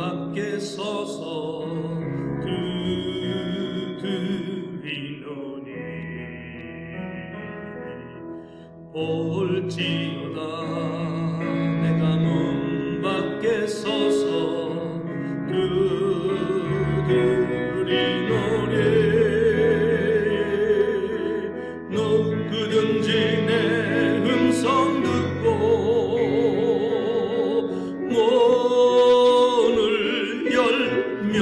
밖에 서서 두드리노니 볼지어다 내가 문 밖에 서서 두드리노니 누구든지 내 음성 듣고 문을 열며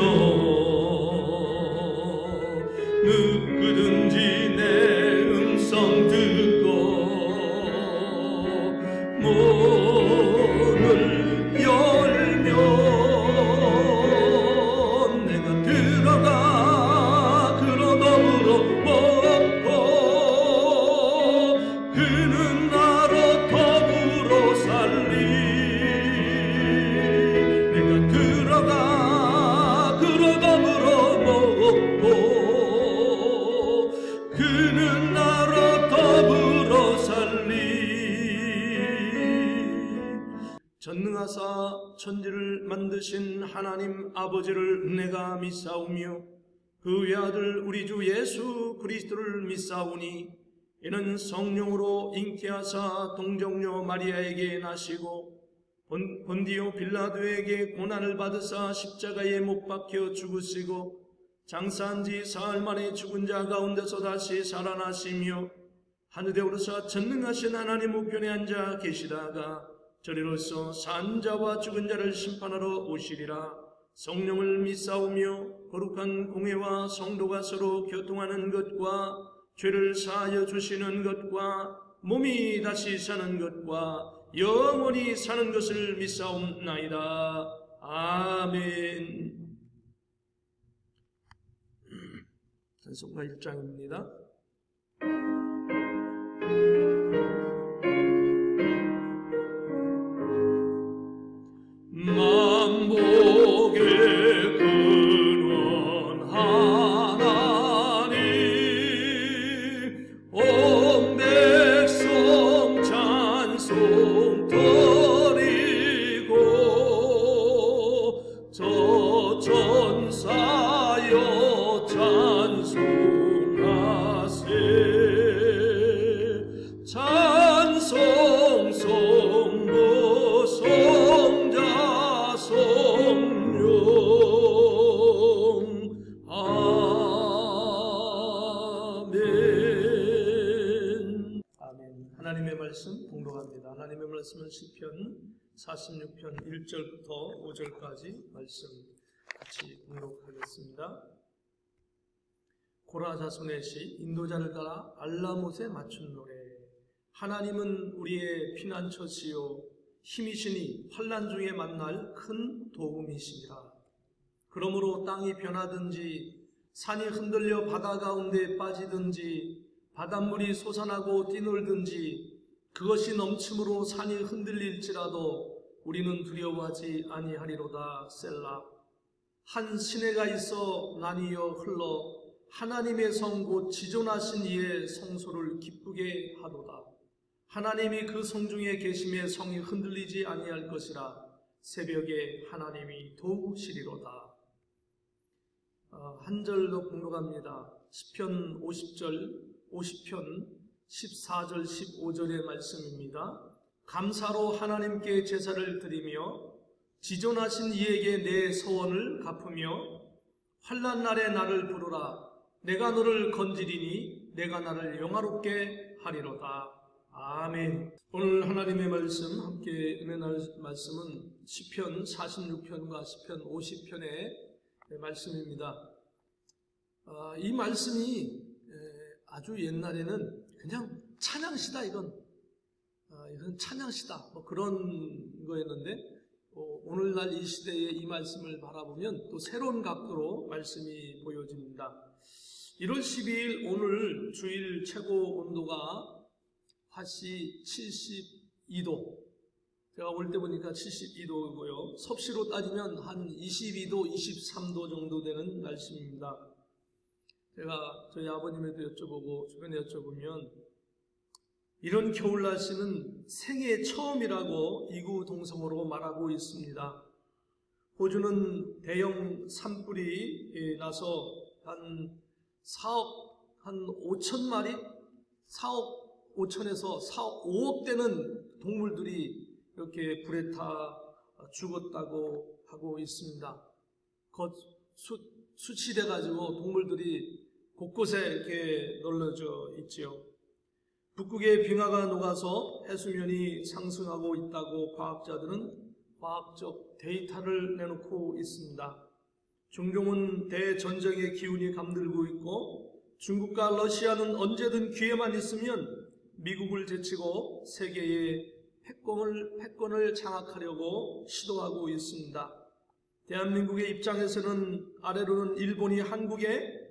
누구든지 내 음성 듣고 문을 열면 내가 들어가 그로 더불어 먹고 그는 나로 더불어 살리. 내가 들어가 그로 더불어 먹고 그는 나로 더불어 살리. 전능하사 천지를 만드신 하나님 아버지를 내가 믿사오며 그 외아들 우리 주 예수 그리스도를 믿사오니 이는 성령으로 잉태하사 동정녀 마리아에게 나시고 본디오 빌라도에게 고난을 받으사 십자가에 못 박혀 죽으시고 장사한 지 사흘 만에 죽은 자 가운데서 다시 살아나시며 하늘에 오르사 전능하신 하나님 우편에 앉아 계시다가 저리로서 산 자와 죽은 자를 심판하러 오시리라. 성령을 믿사오며 거룩한 공회와 성도가 서로 교통하는 것과 죄를 사하여 주시는 것과 몸이 다시 사는 것과 영원히 사는 것을 믿사옵나이다. 아멘. 찬송가 1장입니다. 만복의 근원 하나님 온 백성 찬송 드리고 저 천사여 찬송하세. 찬송 성부 성자 성령 아멘. 아멘. 하나님의 말씀 봉독합니다. 하나님의 말씀은 시편 46편 1절부터 5절까지 말씀 같이 봉독하겠습니다. 고라 자손의 시 인도자를 따라 알라못에 맞춘 노래. 하나님은 우리의 피난처시요 힘이시니 환난 중에 만날 큰 도움이시니라. 그러므로 땅이 변하든지 산이 흔들려 바다 가운데 빠지든지 바닷물이 솟아나고 뛰놀든지 그것이 넘침으로 산이 흔들릴지라도 우리는 두려워하지 아니하리로다. 셀라. 한 시내가 있어 나뉘어 흘러 하나님의 성 곧 지존하신 이의 성소를 기쁘게 하도다. 하나님이 그 성 중에 계심에 성이 흔들리지 아니할 것이라. 새벽에 하나님이 도우시리로다. 한 절 더 공독합니다. 시편 50편 14절 15절의 말씀입니다. 감사로 하나님께 제사를 드리며 지존하신 이에게 내 서원을 갚으며 환난 날에 나를 부르라. 내가 너를 건지리니 내가 나를 영화롭게 하리로다. 아멘. 오늘 하나님의 말씀 함께 은혜 나눌 말씀은 시편 46편과 시편 50편의 말씀입니다. 이 말씀이 아주 옛날에는 그냥 찬양시다 이건 찬양시다 뭐 그런 거였는데 오늘날 이 시대의 이 말씀을 바라보면 또 새로운 각도로 말씀이 보여집니다. 1월 12일 오늘 주일 최고 온도가 화씨 72도, 제가 올 때 보니까 72도고요. 섭씨로 따지면 한 22도, 23도 정도 되는 날씨입니다. 제가 저희 아버님에도 여쭤보고 주변에 여쭤보면 이런 겨울 날씨는 생애 처음이라고 이구동성으로 말하고 있습니다. 호주는 대형 산불이 나서 한 5천 마리, 4억 5천에서 4억 5억 되는 동물들이 이렇게 불에 타 죽었다고 하고 있습니다. 수치돼가지고 동물들이 곳곳에 이렇게 널려져 있지요. 북극의 빙하가 녹아서 해수면이 상승하고 있다고 과학자들은 과학적 데이터를 내놓고 있습니다. 중동은 대전쟁의 기운이 감돌고 있고 중국과 러시아는 언제든 기회만 있으면 미국을 제치고 세계의 패권을 장악하려고 시도하고 있습니다. 대한민국의 입장에서는 아래로는 일본이 한국의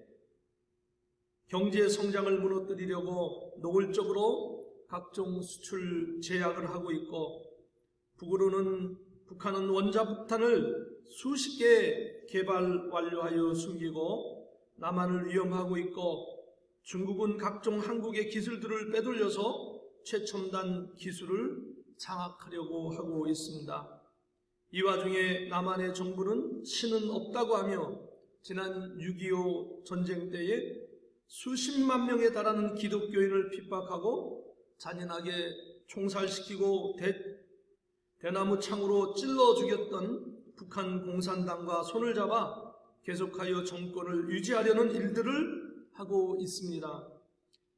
경제 성장을 무너뜨리려고 노골적으로 각종 수출 제약을 하고 있고, 북한은 원자폭탄을 수십 개 개발 완료하여 숨기고 남한을 위협하고 있고, 중국은 각종 한국의 기술들을 빼돌려서 최첨단 기술을 장악하려고 하고 있습니다. 이 와중에 남한의 정부는 신은 없다고 하며 지난 6.25 전쟁 때에 수십만 명에 달하는 기독교인을 핍박하고 잔인하게 총살시키고 대나무 창으로 찔러 죽였던 북한 공산당과 손을 잡아 계속하여 정권을 유지하려는 일들을 하고 있습니다.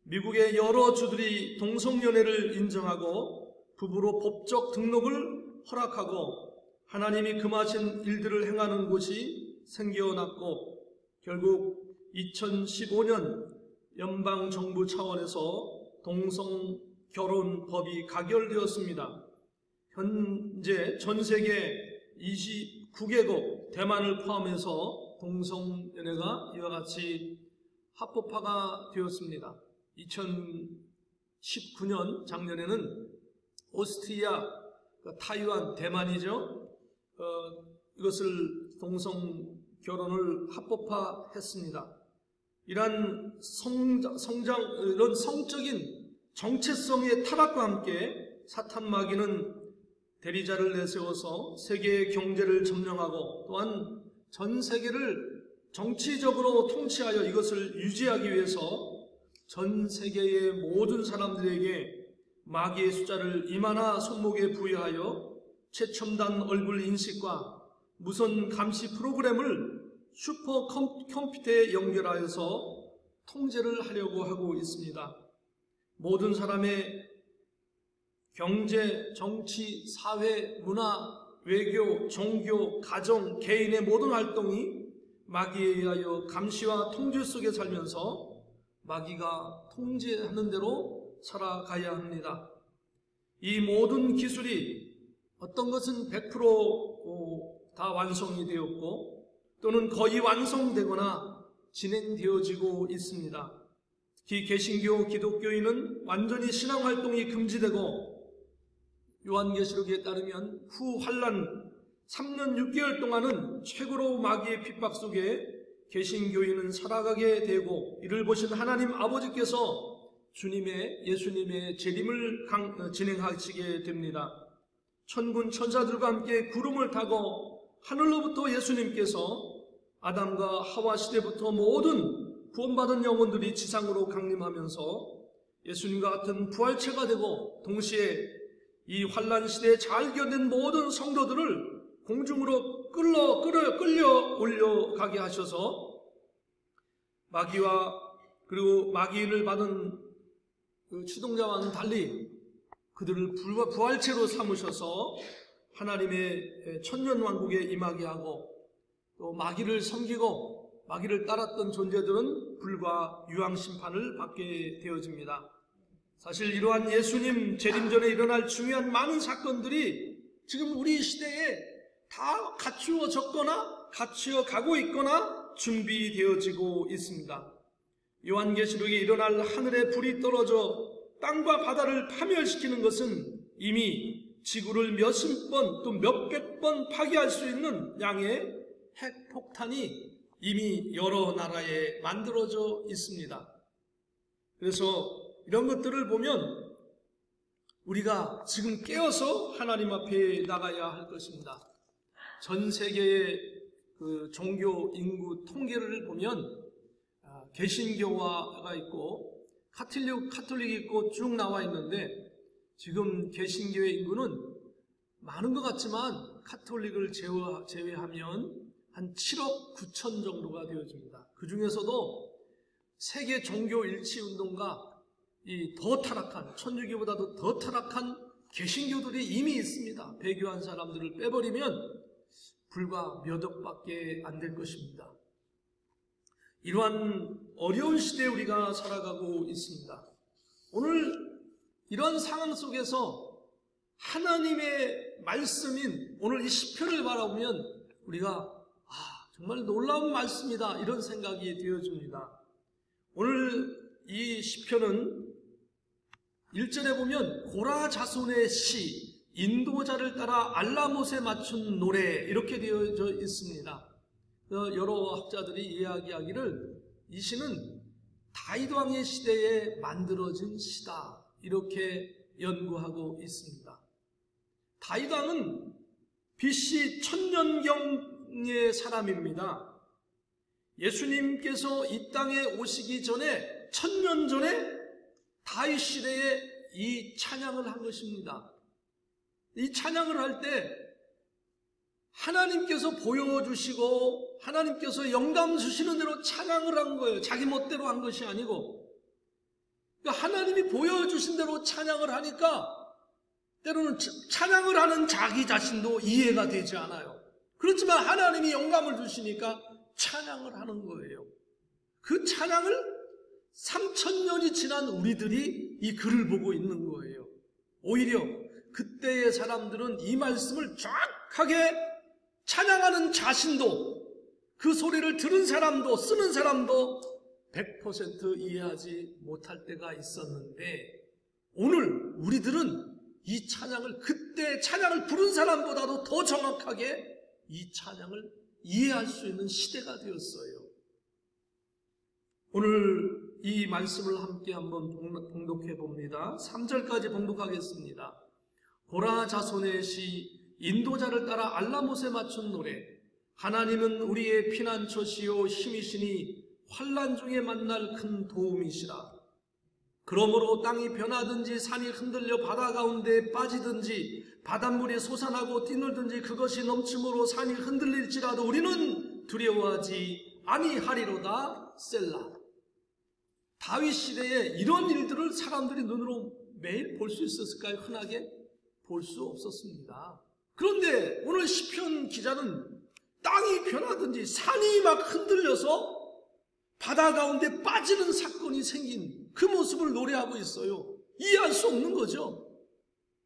미국의 여러 주들이 동성연애를 인정하고 부부로 법적 등록을 허락하고 하나님이 금하신 일들을 행하는 곳이 생겨났고, 결국 2015년 연방정부 차원에서 동성결혼법이 가결되었습니다. 현재 전세계 29개국, 대만을 포함해서 동성연애가 이와 같이 합법화가 되었습니다. 2019년 작년에는 오스트리아, 타이완, 대만이죠. 이것을 동성결혼을 합법화했습니다. 이런 성적인 정체성의 타락과 함께 사탄 마귀는 대리자를 내세워서 세계의 경제를 점령하고 또한 전 세계를 정치적으로 통치하여 이것을 유지하기 위해서 전 세계의 모든 사람들에게 마귀의 숫자를 이마나 손목에 부여하여 최첨단 얼굴 인식과 무선 감시 프로그램을 슈퍼 컴퓨터에 연결하여서 통제를 하려고 하고 있습니다. 모든 사람의 경제, 정치, 사회, 문화, 외교, 종교, 가정, 개인의 모든 활동이 마귀에 의하여 감시와 통제 속에 살면서 마귀가 통제하는 대로 살아가야 합니다. 이 모든 기술이 어떤 것은 100% 다 완성이 되었고 또는 거의 완성되거나 진행되어지고 있습니다. 특히 개신교 기독교인은 완전히 신앙활동이 금지되고 요한계시록에 따르면 후 환란 3년 6개월 동안은 최고로 마귀의 핍박 속에 개신교인은 살아가게 되고, 이를 보신 하나님 아버지께서 예수님의 재림을 진행하시게 됩니다. 천군 천사들과 함께 구름을 타고 하늘로부터 예수님께서 아담과 하와 시대부터 모든 구원받은 영혼들이 지상으로 강림하면서 예수님과 같은 부활체가 되고, 동시에 이 환란 시대에 잘 견딘 모든 성도들을 공중으로 끌려 올려가게 하셔서 마귀와 그리고 마귀를 받은 그 추동자와는 달리 그들을 부활체로 삼으셔서 하나님의 천년왕국에 임하게 하고, 또 마귀를 섬기고 마귀를 따랐던 존재들은 불과 유황심판을 받게 되어집니다. 사실 이러한 예수님 재림 전에 일어날 중요한 많은 사건들이 지금 우리 시대에 다 갖추어졌거나 갖추어가고 있거나 준비되어지고 있습니다. 요한계시록에 일어날 하늘에 불이 떨어져 땅과 바다를 파멸시키는 것은 이미 지구를 몇십 번 또 몇백 번 파괴할 수 있는 양의 핵폭탄이 이미 여러 나라에 만들어져 있습니다. 그래서 이런 것들을 보면 우리가 지금 깨어서 하나님 앞에 나가야 할 것입니다. 전 세계의 그 종교 인구 통계를 보면 개신교가 있고 카톨릭이 있고 쭉 나와 있는데, 지금 개신교의 인구는 많은 것 같지만 카톨릭을 제외하면 한 7억 9천 정도가 되어집니다. 그 중에서도 세계 종교 일치 운동가 이 더 타락한, 천주교보다도 더 타락한 개신교들이 이미 있습니다. 배교한 사람들을 빼버리면 불과 몇 억밖에 안 될 것입니다. 이러한 어려운 시대에 우리가 살아가고 있습니다. 오늘 이런 상황 속에서 하나님의 말씀인 오늘 이 시편을 바라보면 우리가 정말 놀라운 말씀이다, 이런 생각이 되어집니다. 오늘 이 시편은 1절에 보면 고라 자손의 시, 인도자를 따라 알라못에 맞춘 노래, 이렇게 되어져 있습니다. 여러 학자들이 이야기하기를 이 시는 다윗 왕의 시대에 만들어진 시다, 이렇게 연구하고 있습니다. 다윗 왕은 BC 1000년경의 사람입니다. 예수님께서 이 땅에 오시기 전에 1000년 전에 다윗 시대에 이 찬양을 한 것입니다. 이 찬양을 할 때 하나님께서 보여주시고 하나님께서 영감 주시는 대로 찬양을 한 거예요. 자기 멋대로 한 것이 아니고. 그러니까 하나님이 보여주신 대로 찬양을 하니까 때로는 찬양을 하는 자기 자신도 이해가 되지 않아요. 그렇지만 하나님이 영감을 주시니까 찬양을 하는 거예요. 그 찬양을 3000년이 지난 우리들이 이 글을 보고 있는 거예요. 오히려 그때의 사람들은 이 말씀을 정확하게 찬양하는 자신도, 그 소리를 들은 사람도, 쓰는 사람도 100% 이해하지 못할 때가 있었는데, 오늘 우리들은 이 찬양을, 그때 찬양을 부른 사람보다도 더 정확하게 이 찬양을 이해할 수 있는 시대가 되었어요. 오늘 이 말씀을 함께 한번 봉독해 봅니다. 3절까지 봉독하겠습니다. 고라 자손의 시, 인도자를 따라 알라못에 맞춘 노래. 하나님은 우리의 피난처시요 힘이시니 환난 중에 만날 큰 도움이시라. 그러므로 땅이 변하든지 산이 흔들려 바다 가운데 빠지든지 바닷물이 솟아나고 뛰놀든지 그것이 넘침으로 산이 흔들릴지라도 우리는 두려워하지 아니하리로다. 셀라. 다윗 시대에 이런 일들을 사람들이 눈으로 매일 볼 수 있었을까요? 흔하게 볼 수 없었습니다. 그런데 오늘 시편 기자는 땅이 변하든지 산이 막 흔들려서 바다 가운데 빠지는 사건이 생긴 그 모습을 노래하고 있어요. 이해할 수 없는 거죠.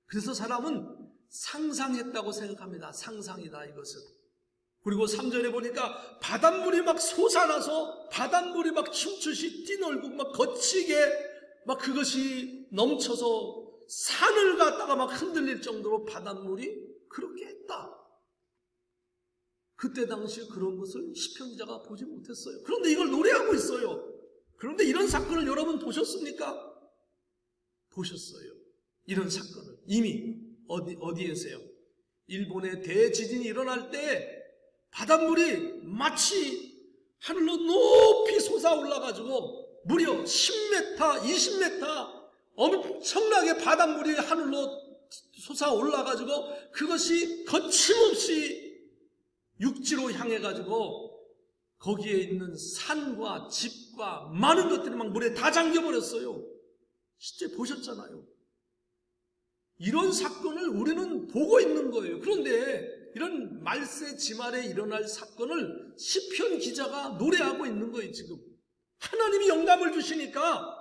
그래서 사람은 상상했다고 생각합니다. 상상이다, 이것은. 그리고 3절에 보니까 바닷물이 막 솟아나서 바닷물이 막 춤추시 뛰놀고 막 거치게 막 그것이 넘쳐서 산을 갖다가 막 흔들릴 정도로 바닷물이 그렇게 했다. 그때 당시에 그런 것을 시편 기자가 보지 못했어요. 그런데 이걸 노래하고 있어요. 그런데 이런 사건을 여러분 보셨습니까? 보셨어요. 이런 사건을 이미 어디에서요? 일본의 대지진이 일어날 때 바닷물이 마치 하늘로 높이 솟아올라가지고 무려 10m, 20m 엄청나게 바닷물이 하늘로 솟아올라가지고 그것이 거침없이 육지로 향해가지고 거기에 있는 산과 집과 많은 것들이 막 물에 다 잠겨버렸어요. 실제 보셨잖아요. 이런 사건을 우리는 보고 있는 거예요. 그런데 이런 말세지말에 일어날 사건을 시편 기자가 노래하고 있는 거예요. 지금 하나님이 영감을 주시니까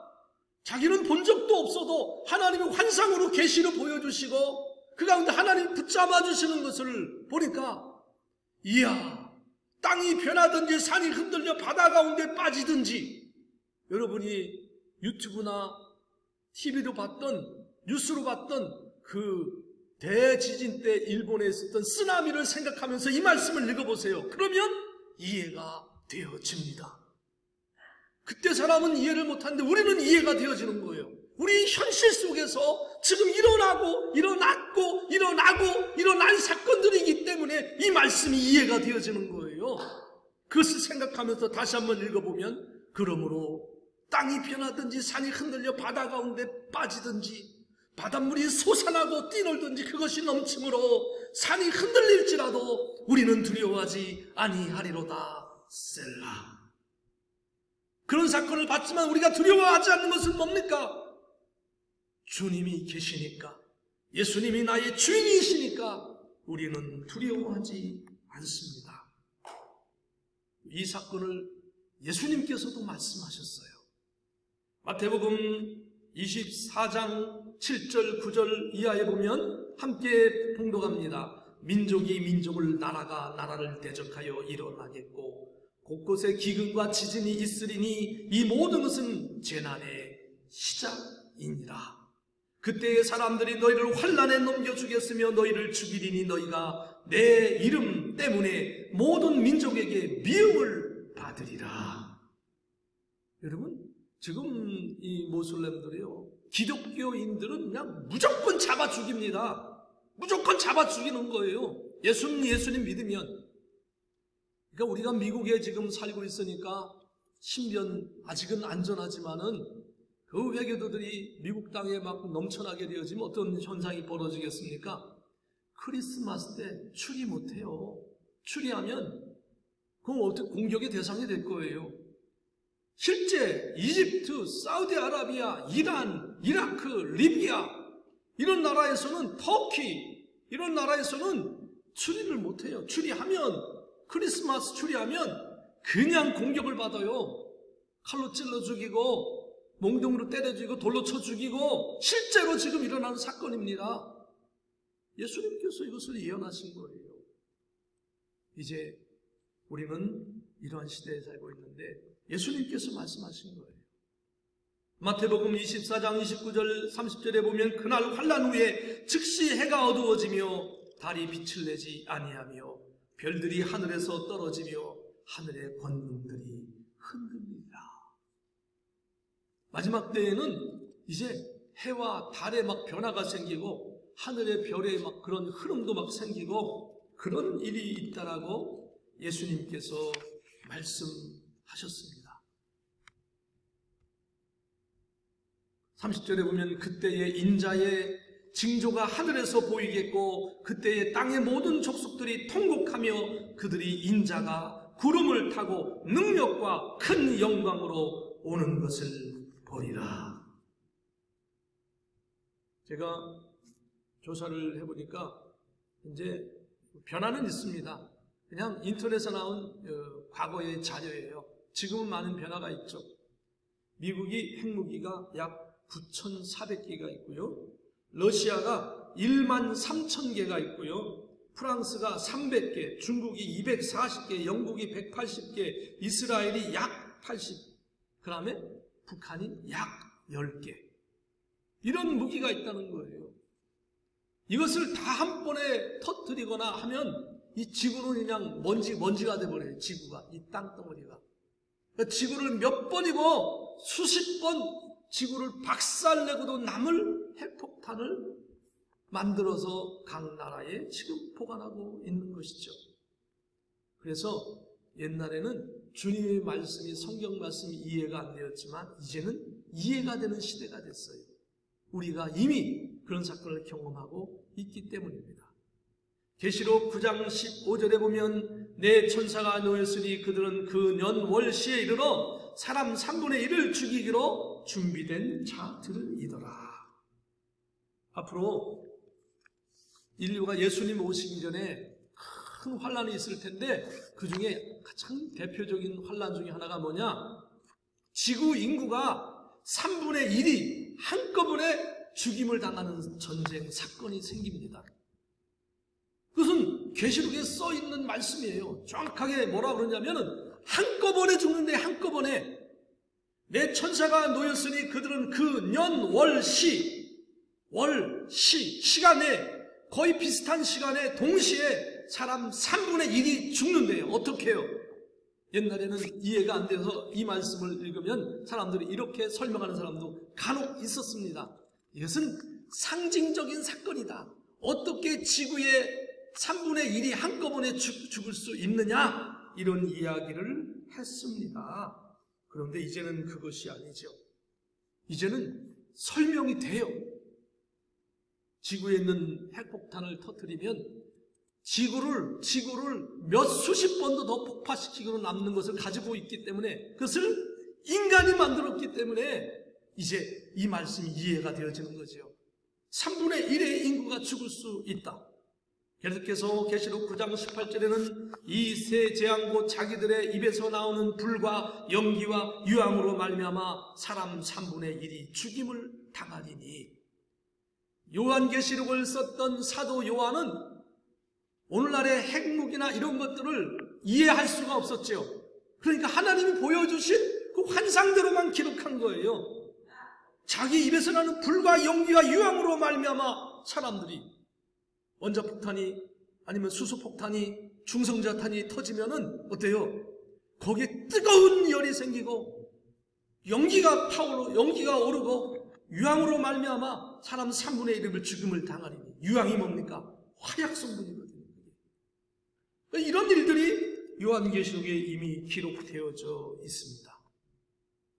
자기는 본 적도 없어도 하나님이 환상으로 계시로 보여주시고 그 가운데 하나님이 붙잡아 주시는 것을 보니까, 이야, 땅이 변하든지 산이 흔들려 바다 가운데 빠지든지, 여러분이 유튜브나 TV로 봤던, 뉴스로 봤던 그 대지진 때 일본에 있었던 쓰나미를 생각하면서 이 말씀을 읽어보세요. 그러면 이해가 되어집니다. 그때 사람은 이해를 못하는데 우리는 이해가 되어지는 거예요. 우리 현실 속에서 지금 일어날 사건들이기 때문에 이 말씀이 이해가 되어지는 거예요. 그것을 생각하면서 다시 한번 읽어보면, 그러므로 땅이 변하든지 산이 흔들려 바다 가운데 빠지든지 바닷물이 솟아나고 뛰놀든지 그것이 넘침으로 산이 흔들릴지라도 우리는 두려워하지 아니하리로다. 셀라. 그런 사건을 봤지만 우리가 두려워하지 않는 것은 뭡니까? 주님이 계시니까, 예수님이 나의 주인이시니까 우리는 두려워하지 않습니다. 이 사건을 예수님께서도 말씀하셨어요. 마태복음 24장 7절 9절 이하에 보면 함께 봉독합니다. 민족이 민족을, 나라가 나라를 대적하여 일어나겠고 곳곳에 기근과 지진이 있으리니 이 모든 것은 재난의 시작이니라. 그때의 사람들이 너희를 환난에 넘겨주겠으며 너희를 죽이리니 너희가 내 이름 때문에 모든 민족에게 미움을 받으리라. 여러분, 지금 이 모슬렘들이요, 기독교인들은 그냥 무조건 잡아 죽입니다. 무조건 잡아 죽이는 거예요. 예수님 믿으면. 그러니까 우리가 미국에 지금 살고 있으니까 신변 아직은 안전하지만은 그 회교도들이 미국 땅에 막 넘쳐나게 되어지면 어떤 현상이 벌어지겠습니까? 크리스마스 때 추리 못해요. 추리하면 그럼 어떻게 공격의 대상이 될 거예요. 실제 이집트, 사우디아라비아, 이란, 이라크, 리비아 이런 나라에서는, 터키 이런 나라에서는 추리를 못해요. 추리하면, 크리스마스 추리하면 그냥 공격을 받아요. 칼로 찔러 죽이고 몽둥이로 때려 죽이고 돌로 쳐 죽이고, 실제로 지금 일어나는 사건입니다. 예수님께서 이것을 예언하신 거예요. 이제 우리는 이러한 시대에 살고 있는데 예수님께서 말씀하신 거예요. 마태복음 24장 29절 30절에 보면 그날 환난 후에 즉시 해가 어두워지며 달이 빛을 내지 아니하며 별들이 하늘에서 떨어지며 하늘의 권능들이 흔들리라. 마지막 때에는 이제 해와 달에 막 변화가 생기고 하늘의 별에 막 그런 흐름도 막 생기고 그런 일이 있다라고 예수님께서 말씀하셨습니다. 30절에 보면 그때의 인자의 징조가 하늘에서 보이겠고 그때의 땅의 모든 족속들이 통곡하며 그들이 인자가 구름을 타고 능력과 큰 영광으로 오는 것을 보리라. 제가 조사를 해보니까 이제 변화는 있습니다. 그냥 인터넷에 나온 과거의 자료예요. 지금은 많은 변화가 있죠. 미국이 핵무기가 약 9,400개가 있고요. 러시아가 1만 3,000개가 있고요. 프랑스가 300개, 중국이 240개, 영국이 180개, 이스라엘이 약 80, 그 다음에 북한이 약 10개. 이런 무기가 있다는 거예요. 이것을 다 한 번에 터뜨리거나 하면 이 지구는 그냥 먼지가 돼버려요. 지구가, 이 땅덩어리가. 그러니까 지구를 몇 번이고 수십 번 지구를 박살내고도 남을 핵폭탄을 만들어서 각 나라에 지금 보관하고 있는 것이죠. 그래서 옛날에는 주님의 말씀이, 성경 말씀이 이해가 안 되었지만 이제는 이해가 되는 시대가 됐어요. 우리가 이미 그런 사건을 경험하고 있기 때문입니다. 계시록 9장 15절에 보면 내 천사가 놓였으니 그들은 그 년 월시에 이르러 사람 3분의 1을 죽이기로 준비된 자들이더라. 앞으로 인류가 예수님 오시기 전에 큰 환란이 있을 텐데 그 중에 가장 대표적인 환란 중에 하나가 뭐냐? 지구 인구가 3분의 1이 한꺼번에 죽임을 당하는 전쟁 사건이 생깁니다. 그것은 계시록에 써 있는 말씀이에요. 정확하게 뭐라고 그러냐면은 한꺼번에 죽는데 한꺼번에 내 천사가 놓였으니 그들은 그 년 월시 시간에 거의 비슷한 시간에 동시에 사람 3분의 1이 죽는데요. 어떻게 해요? 옛날에는 이해가 안 돼서 이 말씀을 읽으면 사람들이 이렇게 설명하는 사람도 간혹 있었습니다. 이것은 상징적인 사건이다. 어떻게 지구의 3분의 1이 한꺼번에 죽을 수 있느냐? 이런 이야기를 했습니다. 그런데 이제는 그것이 아니죠. 이제는 설명이 돼요. 지구에 있는 핵폭탄을 터뜨리면 지구를 몇 수십 번도 더 폭파시키고 남는 것을 가지고 있기 때문에, 그것을 인간이 만들었기 때문에 이제 이 말씀이 이해가 되어지는 거죠. 3분의 1의 인구가 죽을 수 있다. 계속해서 계시록 9장 18절에는 이 세 재앙 곧 자기들의 입에서 나오는 불과 연기와 유황으로 말미암아 사람 3분의 1이 죽임을 당하리니, 요한계시록을 썼던 사도 요한은 오늘날의 핵무기나 이런 것들을 이해할 수가 없었죠. 그러니까 하나님이 보여주신 그 환상대로만 기록한 거예요. 자기 입에서 나는 불과 연기와 유황으로 말미암아 사람들이, 원자폭탄이 아니면 수소폭탄이 중성자탄이 터지면은 어때요? 거기에 뜨거운 열이 생기고 연기가 오르고 유황으로 말미암아 사람 3분의 1을 죽음을 당하리니, 유황이 뭡니까? 화약 성분이거든요. 이런 일들이 요한계시록에 이미 기록되어져 있습니다.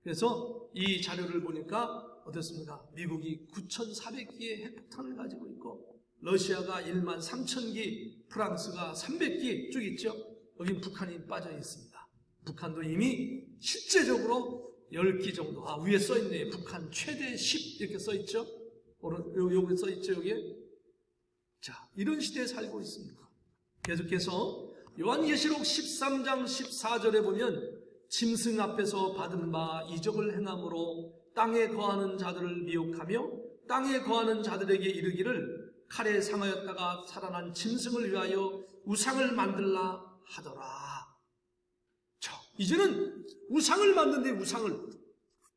그래서 이 자료를 보니까 어떻습니까? 미국이 9,400기의 핵폭탄을 가지고 있고, 러시아가 1만 3,000기, 프랑스가 300기 쭉 있죠. 여기 북한이 빠져 있습니다. 북한도 이미 실제적으로 10기 정도, 위에 써있네요. 북한 최대 10 이렇게 써있죠. 여기 써있죠, 여기에. 자, 이런 시대에 살고 있습니다. 계속해서 요한계시록 13장 14절에 보면, 짐승 앞에서 받은 바 이적을 행함으로 땅에 거하는 자들을 미혹하며 땅에 거하는 자들에게 이르기를 칼에 상하였다가 살아난 짐승을 위하여 우상을 만들라 하더라. 자, 이제는 우상을 만드는데, 우상을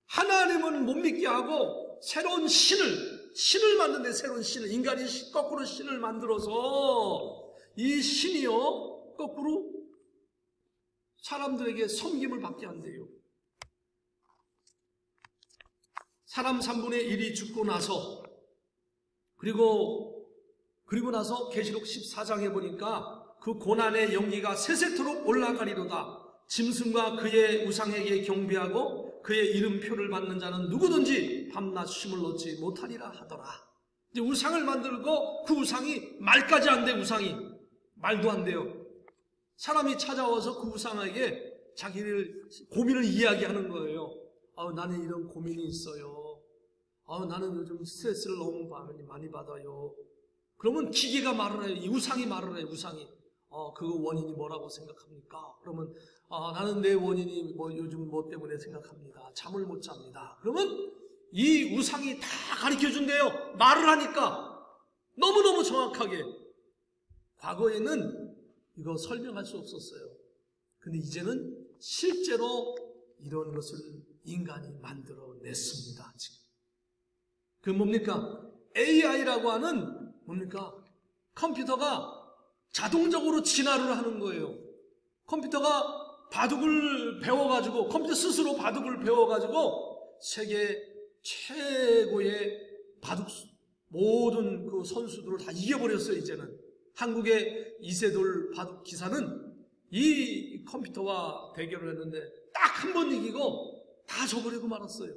하나님은 못 믿게 하고 새로운 신을 만드는데, 새로운 신을, 인간이 거꾸로 신을 만들어서 이 신이요 거꾸로 사람들에게 섬김을 받게 한대요. 사람 3분의 1이 죽고 나서, 그리고 나서 계시록 14장에 보니까 그 고난의 연기가 세세토록 올라가리로다. 짐승과 그의 우상에게 경배하고 그의 이름표를 받는 자는 누구든지 밤낮 쉼을 얻지 못하리라 하더라. 이제 우상을 만들고 그 우상이 말까지 안 돼. 우상이 말도 안 돼요. 사람이 찾아와서 그 우상에게 자기를 고민을 이야기하는 거예요. 나는 이런 고민이 있어요. 나는 요즘 스트레스를 너무 많이 받아요. 그러면 기계가 말을 해요. 이 우상이 말을 해요. 우상이. 그 원인이 뭐라고 생각합니까? 그러면 나는 내 원인이 요즘 뭐 때문에 생각합니다. 잠을 못 잡니다. 그러면 이 우상이 다 가르쳐준대요. 말을 하니까 너무너무 정확하게. 과거에는 이거 설명할 수 없었어요. 근데 이제는 실제로 이런 것을 인간이 만들어냈습니다. 지금. 그 뭡니까? AI라고 하는 뭡니까? 컴퓨터가 자동적으로 진화를 하는 거예요. 컴퓨터가 바둑을 배워가지고, 컴퓨터 스스로 바둑을 배워가지고 세계 최고의 바둑 모든 그 선수들을 다 이겨버렸어요. 이제는 한국의 이세돌 바둑 기사는 이 컴퓨터와 대결을 했는데 딱 한 번 이기고 다 져버리고 말았어요.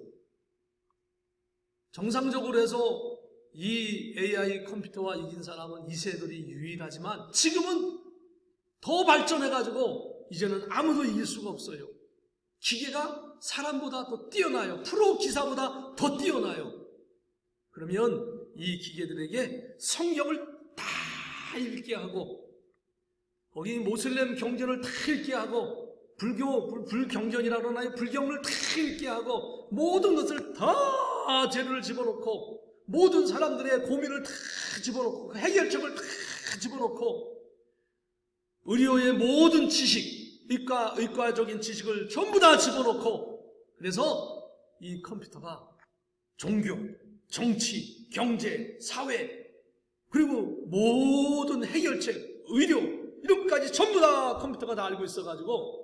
정상적으로 해서 이 AI 컴퓨터와 이긴 사람은 이세돌이 유일하지만, 지금은 더 발전해가지고 이제는 아무도 이길 수가 없어요. 기계가 사람보다 더 뛰어나요. 프로 기사보다 더 뛰어나요. 그러면 이 기계들에게 성경을 다 읽게 하고, 거기 모슬렘 경전을 다 읽게 하고, 불경전이라고 하나요? 불경을 다 읽게 하고, 모든 것을 다 재료를 집어넣고, 모든 사람들의 고민을 다 집어넣고, 해결책을 다 집어넣고, 의료의 모든 지식, 의과적인 지식을 전부 다 집어넣고, 그래서 이 컴퓨터가 종교, 정치, 경제, 사회, 그리고 모든 해결책, 의료, 이런 것까지 전부 다 컴퓨터가 다 알고 있어가지고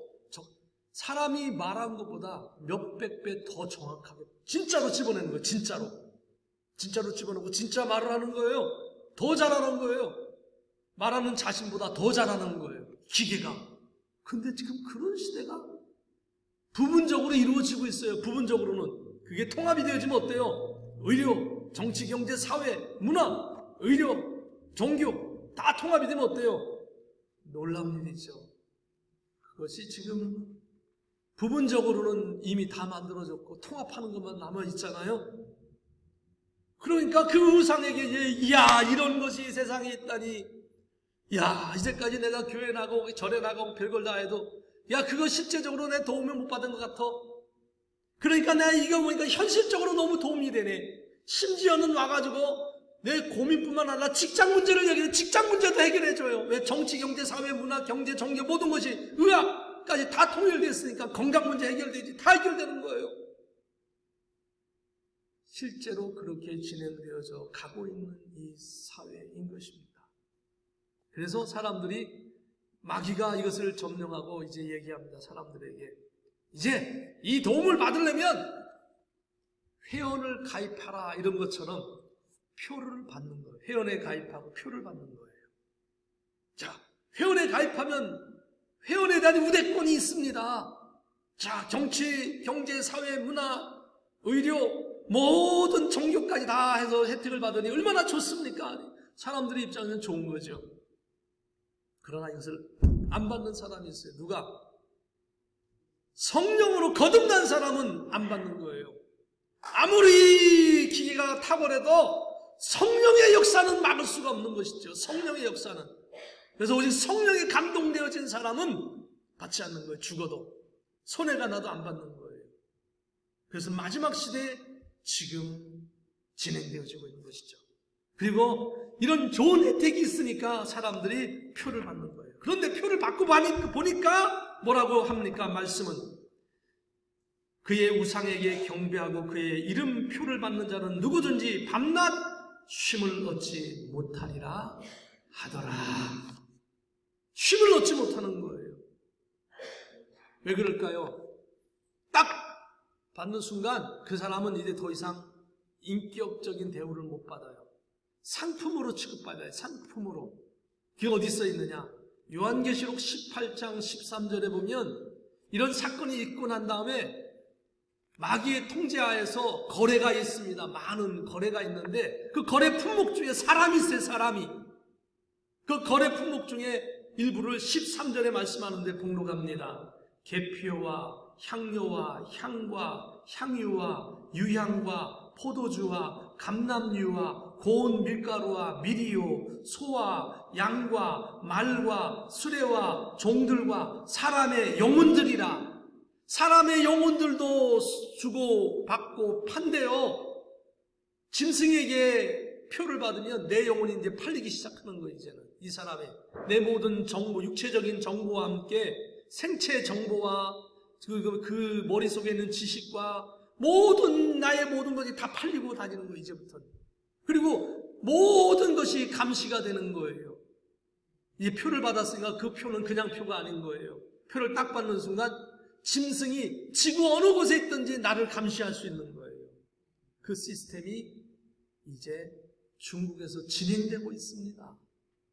사람이 말한 것보다 몇백 배 더 정확하게 진짜로 집어내는 거예요. 진짜로 집어넣고 진짜 말을 하는 거예요. 더 잘하는 거예요. 말하는 자신보다 더 잘하는 거예요. 기계가. 근데 지금 그런 시대가 부분적으로 이루어지고 있어요. 부분적으로는. 그게 통합이 되어지면 어때요? 의료, 정치, 경제, 사회, 문화, 의료, 종교 다 통합이 되면 어때요? 놀라운 일이죠. 그것이 지금 부분적으로는 이미 다 만들어졌고 통합하는 것만 남아있잖아요. 그러니까 그 우상에게 이야 이런 것이 세상에 있다니, 야 이제까지 내가 교회 나가고 절에 나가고 별걸 다 해도 야 그거 실제적으로 내 도움을 못 받은 것 같아. 그러니까 내가 이거 보니까 현실적으로 너무 도움이 되네. 심지어는 와가지고 내 고민뿐만 아니라 직장 문제를 얘기해. 직장 문제도 해결해줘요. 왜? 정치, 경제, 사회, 문화, 경제, 종교 모든 것이 의학까지 다 통일됐으니까 건강 문제 해결되지. 다 해결되는 거예요. 실제로 그렇게 진행되어져 가고 있는 이 사회인 것입니다. 그래서 사람들이 마귀가 이것을 점령하고 이제 얘기합니다. 사람들에게 이제 이 도움을 받으려면 회원을 가입하라 이런 것처럼 표를 받는 거예요. 회원에 가입하고 표를 받는 거예요. 자, 회원에 가입하면 회원에 대한 우대권이 있습니다. 자, 정치, 경제, 사회, 문화, 의료 모든 종교까지 다 해서 혜택을 받으니 얼마나 좋습니까? 사람들의 입장에서는 좋은 거죠. 그러나 이것을 안 받는 사람이 있어요. 누가? 성령으로 거듭난 사람은 안 받는 거예요. 아무리 기계가 탁월해도 성령의 역사는 막을 수가 없는 것이죠. 성령의 역사는. 그래서 오직 성령에 감동되어진 사람은 받지 않는 거예요. 죽어도. 손해가 나도 안 받는 거예요. 그래서 마지막 시대에 지금 진행되어지고 있는 것이죠. 그리고 이런 좋은 혜택이 있으니까 사람들이 표를 받는 거예요. 그런데 표를 받고 보니까 뭐라고 합니까? 말씀은 그의 우상에게 경배하고 그의 이름표를 받는 자는 누구든지 밤낮 쉼을 얻지 못하리라 하더라. 쉼을 얻지 못하는 거예요. 왜 그럴까요? 딱 받는 순간 그 사람은 이제 더 이상 인격적인 대우를 못 받아요. 상품으로 취급받아요. 상품으로. 그게 어디 써 있느냐? 요한계시록 18장 13절에 보면 이런 사건이 있고 난 다음에 마귀의 통제하에서 거래가 있습니다. 많은 거래가 있는데 그 거래 품목 중에 사람이 있어요. 사람이. 그 거래 품목 중에 일부를 13절에 말씀하는데 복록합니다. 계표와 향료와 향과 향유와 유향과 포도주와 감람류와 고운 밀가루와 미리오, 소와 양과 말과 수레와 종들과 사람의 영혼들이라. 사람의 영혼들도 주고 받고 판대요. 짐승에게 표를 받으면 내 영혼이 이제 팔리기 시작하는 거예요. 이제는 이 사람의 내 모든 정보, 육체적인 정보와 함께 생체 정보와 그 머릿속에 있는 지식과 모든 나의 모든 것이 다 팔리고 다니는 거예요. 이제부터는. 그리고 모든 것이 감시가 되는 거예요. 이제 표를 받았으니까 그 표는 그냥 표가 아닌 거예요. 표를 딱 받는 순간 짐승이 지구 어느 곳에 있든지 나를 감시할 수 있는 거예요. 그 시스템이 이제 중국에서 진행되고 있습니다.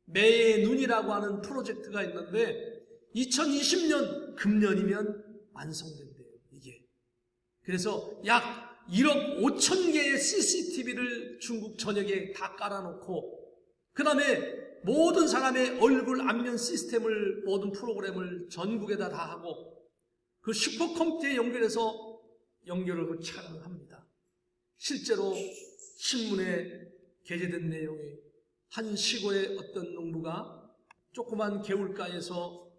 매의 눈이라고 하는 프로젝트가 있는데 2020년 금년이면 완성된대요. 이게. 그래서 약 1억 5천 개의 CCTV를 중국 전역에 다 깔아놓고 그 다음에 모든 사람의 얼굴 안면 시스템을 모든 프로그램을 전국에다 다 하고 그 슈퍼컴퓨터에 연결해서 연결을 촬영합니다. 실제로 신문에 게재된 내용이 한 시골의 어떤 농부가 조그만 개울가에서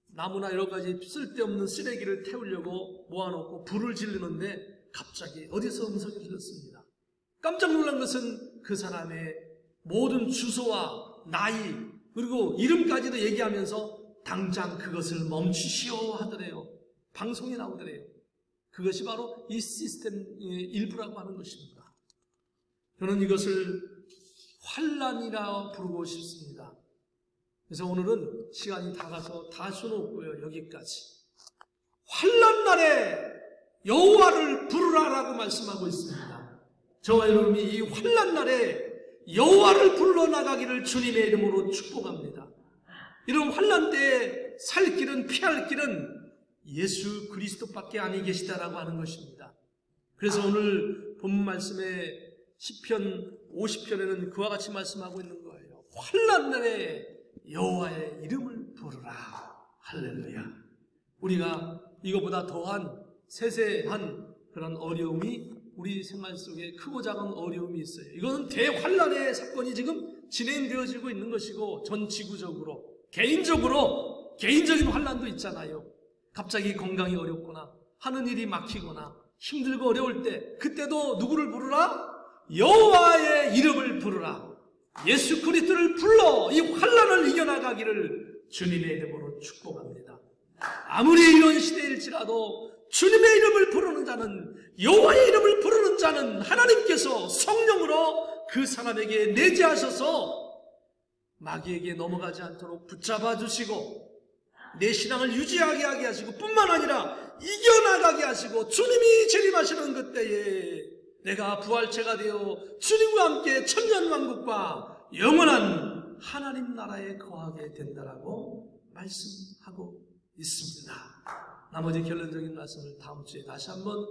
나무나 여러 가지 쓸데없는 쓰레기를 태우려고 모아놓고 불을 지르는데 갑자기 어디서 음성이 들렸습니다. 깜짝 놀란 것은 그 사람의 모든 주소와 나이 그리고 이름까지도 얘기하면서 당장 그것을 멈추시오 하더래요. 방송이 나오더래요. 그것이 바로 이 시스템의 일부라고 하는 것입니다. 저는 이것을 환란이라 부르고 싶습니다. 그래서 오늘은 시간이 다 가서 다 할 수는 없고요. 여기까지. 환난 날에 여호와를 부르라라고 말씀하고 있습니다. 저와 여러분이 이 환난 날에 여호와를 불러 나가기를 주님의 이름으로 축복합니다. 이런 환난 때에 살 길은, 피할 길은 예수 그리스도밖에 아니 계시다라고 하는 것입니다. 그래서 오늘 본문 말씀에 시편 50편에는 그와 같이 말씀하고 있는 거예요. 환난 날에 여호와의 이름을 부르라. 할렐루야. 우리가 이거보다 더한 세세한 그런 어려움이 우리 생활 속에 크고 작은 어려움이 있어요. 이거는 대환란의 사건이 지금 진행되어지고 있는 것이고, 전 지구적으로, 개인적인 환란도 있잖아요. 갑자기 건강이 어렵거나 하는 일이 막히거나 힘들고 어려울 때, 그때도 누구를 부르라? 여호와의 이름을 부르라. 예수 그리스도를 불러 이 환란을 이겨나가기를 주님의 이름으로 축복합니다. 아무리 이런 시대일지라도 주님의 이름을 부르는 자는, 여호와의 이름을 부르는 자는 하나님께서 성령으로 그 사람에게 내재하셔서 마귀에게 넘어가지 않도록 붙잡아 주시고 내 신앙을 유지하게 하게 하시고, 뿐만 아니라 이겨나가게 하시고, 주님이 재림하시는 그때에 내가 부활체가 되어 주님과 함께 천년왕국과 영원한 하나님 나라에 거하게 된다라고 말씀하고 있습니다. 나머지 결론적인 말씀을 다음 주에 다시 한번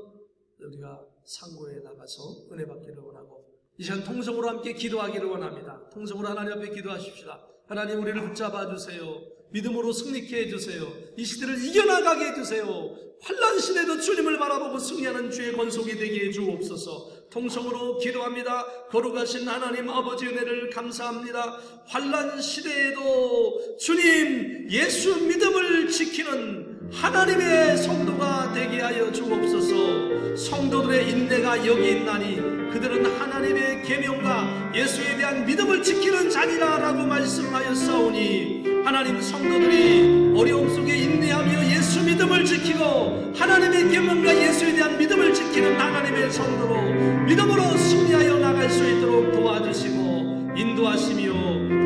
우리가 상고에 나가서 은혜 받기를 원하고, 이 시간 통성으로 함께 기도하기를 원합니다. 통성으로 하나님 앞에 기도하십시다. 하나님, 우리를 붙잡아 주세요. 믿음으로 승리케 해주세요. 이 시대를 이겨나가게 해주세요. 환난 시대도 주님을 바라보고 승리하는 주의 권속이 되게 해주옵소서. 통성으로 기도합니다. 거룩하신 하나님 아버지, 은혜를 감사합니다. 환난 시대에도 주님 예수 믿음을 지키는 하나님의 성도가 되게 하여 주옵소서. 성도들의 인내가 여기 있나니 그들은 하나님의 계명과 예수에 대한 믿음을 지키는 자니라라고 말씀하였사오니, 하나님, 성도들이 어려움 속에 인내하며 예수 믿음을 지키고 하나님의 계명과 예수에 대한 믿음을 지키는 하나님의 성도로 믿음으로 승리하여 나갈 수 있도록 도와주시고 인도하시며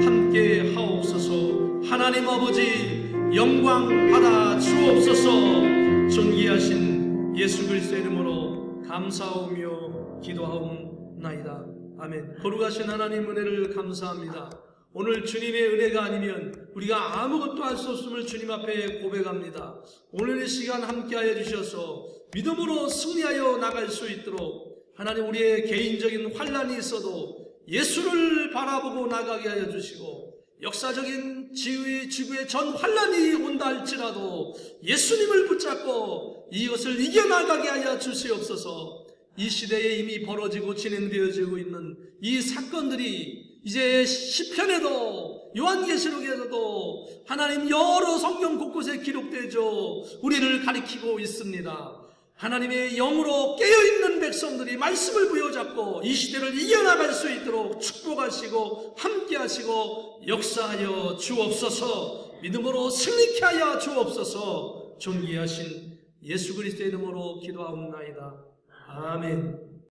함께 하옵소서. 하나님 아버지, 영광 받아 주옵소서. 존귀하신 예수 그리스도의 이름으로 감사하오며 기도하옵나이다. 아멘. 거룩하신 하나님, 은혜를 감사합니다. 오늘 주님의 은혜가 아니면 우리가 아무것도 할 수 없음을 주님 앞에 고백합니다. 오늘 이 시간 함께하여 주셔서 믿음으로 승리하여 나갈 수 있도록 하나님, 우리의 개인적인 환난이 있어도 예수를 바라보고 나가게 하여 주시고, 역사적인 지구의 전 환난이 온다 할지라도 예수님을 붙잡고 이것을 이겨나가게 하여 주시옵소서. 이 시대에 이미 벌어지고 진행되어지고 있는 이 사건들이 이제 시편에도 요한계시록에서도 하나님 여러 성경 곳곳에 기록되죠. 우리를 가리키고 있습니다. 하나님의 영으로 깨어있는 백성들이 말씀을 부여잡고 이 시대를 이겨나갈 수 있도록 축복하시고 함께하시고 역사하여 주옵소서. 믿음으로 승리케 하여 주옵소서. 존귀하신 예수 그리스도의 이름으로 기도하옵나이다. 아멘.